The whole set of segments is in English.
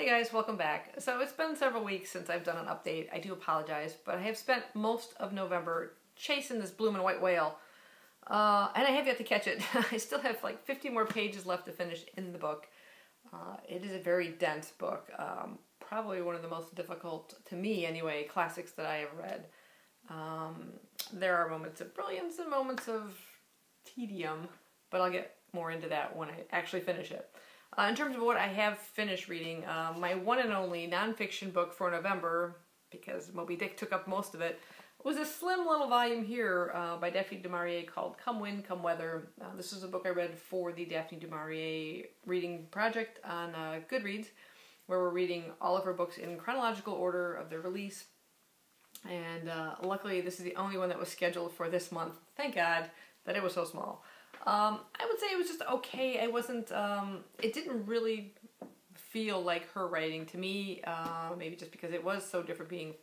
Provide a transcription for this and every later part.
Hey guys, welcome back. So it's been several weeks since I've done an update. I do apologize, but I have spent most of November chasing this blooming white whale. And I have yet to catch it. I still have like 50 more pages left to finish in the book. It is a very dense book. Probably one of the most difficult, to me anyway, classics that I have read. There are moments of brilliance and moments of tedium, but I'll get more into that when I actually finish it. In terms of what I have finished reading, my one and only nonfiction book for November, because Moby Dick took up most of it, was a slim little volume here by Daphne du Maurier called Come Wind, Come Weather. This is a book I read for the Daphne du Maurier reading project on Goodreads, where we're reading all of her books in chronological order of their release. And luckily this is the only one that was scheduled for this month. Thank God that it was so small. I would say it was just okay. I wasn't, it didn't really feel like her writing to me, maybe just because it was so different being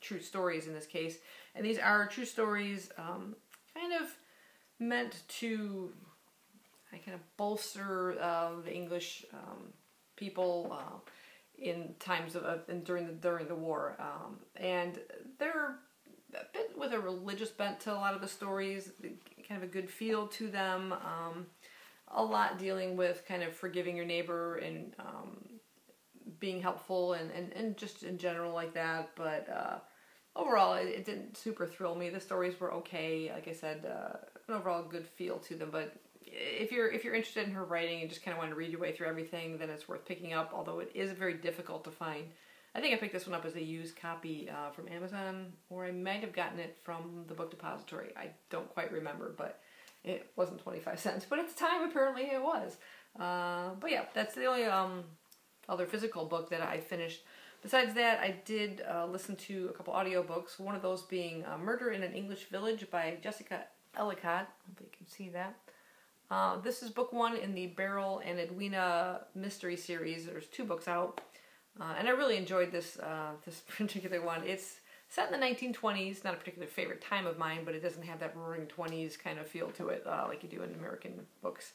true stories in this case. And these are true stories, kind of meant to kind of bolster the English people in times of during the war, and they're a bit with a religious bent to a lot of the stories, kind of a good feel to them, a lot dealing with kind of forgiving your neighbor and being helpful and just in general like that, but overall it didn't super thrill me. The stories were okay, like I said, an overall good feel to them, but if you're interested in her writing and just kind of want to read your way through everything, then it's worth picking up, although it is very difficult to find. I think I picked this one up as a used copy from Amazon, or I might have gotten it from the book depository. I don't quite remember, but it wasn't 25 cents. But at the time, apparently it was. But yeah, that's the only other physical book that I finished. Besides that, I did listen to a couple audiobooks, one of those being Murder in an English Village by Jessica Ellicott. Hopefully you can see that. This is book one in the Beryl and Edwina mystery series. There's 2 books out. And I really enjoyed this this particular one. It's set in the 1920s, not a particular favorite time of mine, but it doesn't have that roaring 20s kind of feel to it like you do in American books.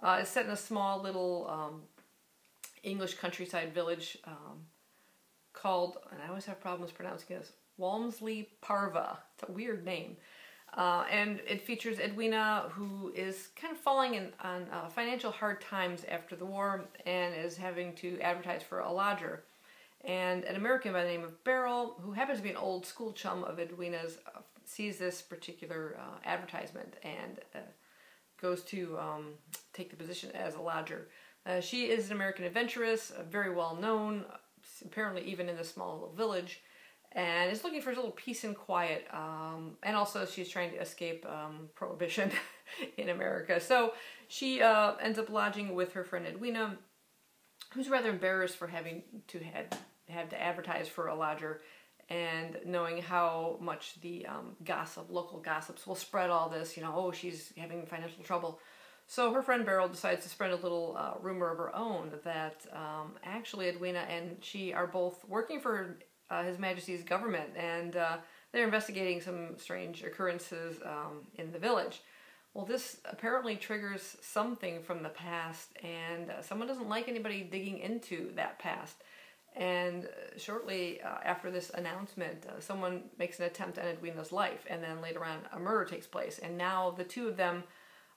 It's set in a small little English countryside village called, and I always have problems pronouncing this, Walmsley Parva. It's a weird name. And it features Edwina, who is kind of falling on financial hard times after the war and is having to advertise for a lodger. And an American by the name of Beryl, who happens to be an old school chum of Edwina's, sees this particular advertisement and goes to take the position as a lodger. She is an American adventuress, very well known, apparently even in this small little village, and is looking for a little peace and quiet, and also she's trying to escape prohibition in America. So she ends up lodging with her friend Edwina, who's rather embarrassed for having to have to advertise for a lodger, and knowing how much the local gossips will spread all this, oh, she's having financial trouble. So her friend Beryl decides to spread a little rumor of her own that actually Edwina and she are both working for His Majesty's government, and they're investigating some strange occurrences in the village. Well, this apparently triggers something from the past, and someone doesn't like anybody digging into that past. And shortly after this announcement, someone makes an attempt on Edwina's life, and then later on a murder takes place. And now the 2 of them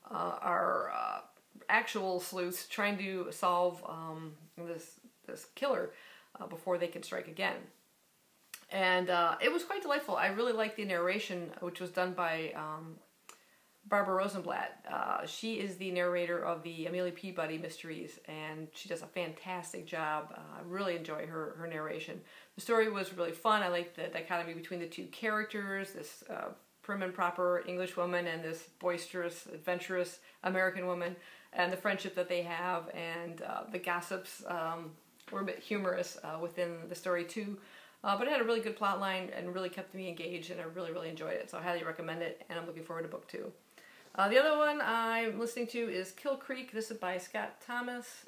are actual sleuths trying to solve this killer before they can strike again. And it was quite delightful. I really liked the narration, which was done by Barbara Rosenblatt. She is the narrator of the Amelia Peabody mysteries, and she does a fantastic job. I really enjoy her narration. The story was really fun. I liked the dichotomy between the 2 characters, this prim and proper English woman and this boisterous, adventurous American woman, and the friendship that they have, and the gossips were a bit humorous within the story too. But it had a really good plot line and really kept me engaged, and I really, really enjoyed it. So I highly recommend it, and I'm looking forward to book 2. The other one I'm listening to is Kill Creek. This is by Scott Thomas.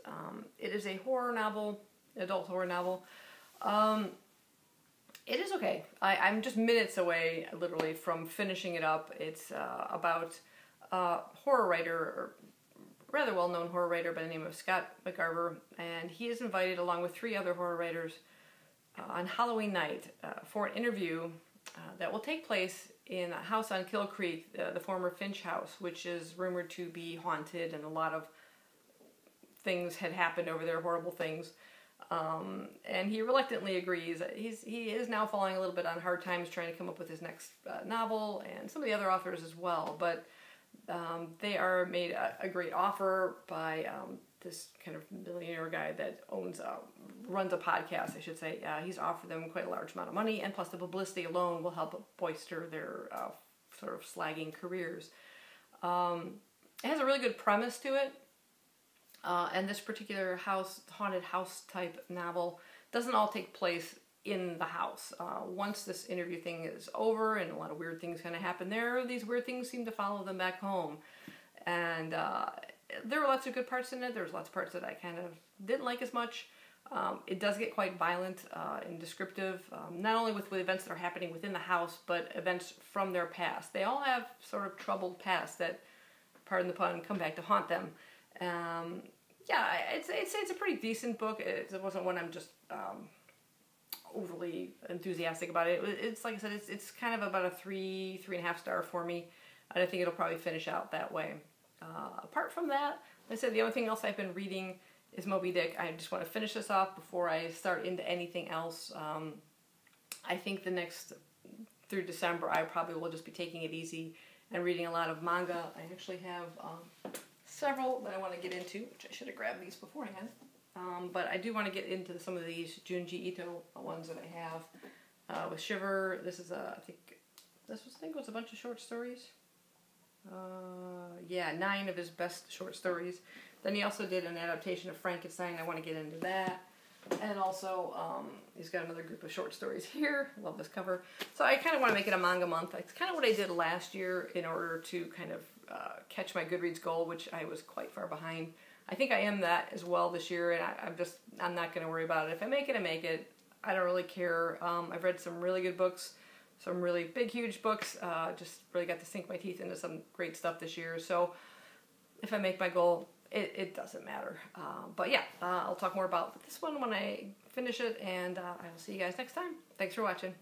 It is a horror novel, adult horror novel. It is okay. I'm just minutes away, literally, from finishing it up. It's about a horror writer, or rather well-known horror writer by the name of Scott McGarver, and he is invited along with 3 other horror writers on Halloween night for an interview that will take place in a house on Kill Creek, the former Finch house, which is rumored to be haunted, and a lot of things had happened over there, horrible things. And he reluctantly agrees. He is now falling a little bit on hard times trying to come up with his next novel, and some of the other authors as well. But they are made a great offer by this kind of millionaire guy that runs a podcast, I should say. He's offered them quite a large amount of money, and plus the publicity alone will help bolster their sort of slagging careers. It has a really good premise to it. And this particular haunted house type novel doesn't all take place in the house. Once this interview thing is over and a lot of weird things kind of happen there, these weird things seem to follow them back home. And there were lots of good parts in it. There was lots of parts that I kind of didn't like as much. It does get quite violent and descriptive, not only with events that are happening within the house, but events from their past. They all have sort of troubled past that, pardon the pun, come back to haunt them. Yeah, it's a pretty decent book. It wasn't one I'm just overly enthusiastic about it. It's like I said, it's kind of about a 3.5 star for me, and I think it'll probably finish out that way. Apart from that, like I said, the only thing else I've been reading is Moby Dick. I just want to finish this off before I start into anything else. I think through December, I probably will just be taking it easy and reading a lot of manga. I actually have several that I want to get into, which I should have grabbed these beforehand. But I do want to get into some of these Junji Ito ones that I have. With Shiver, this is I think was a bunch of short stories. 9 of his best short stories. Then he also did an adaptation of Frankenstein. I want to get into that. And also, he's got another group of short stories here. Love this cover. So I kind of want to make it a manga month. It's kind of what I did last year in order to kind of catch my Goodreads goal, which I was quite far behind. I think I am that as well this year, and I'm not going to worry about it. If I make it, I make it. I don't really care. I've read some really good books, some really big, huge books. Just really got to sink my teeth into some great stuff this year. So if I make my goal, it doesn't matter. But yeah, I'll talk more about this one when I finish it, and I will see you guys next time. Thanks for watching.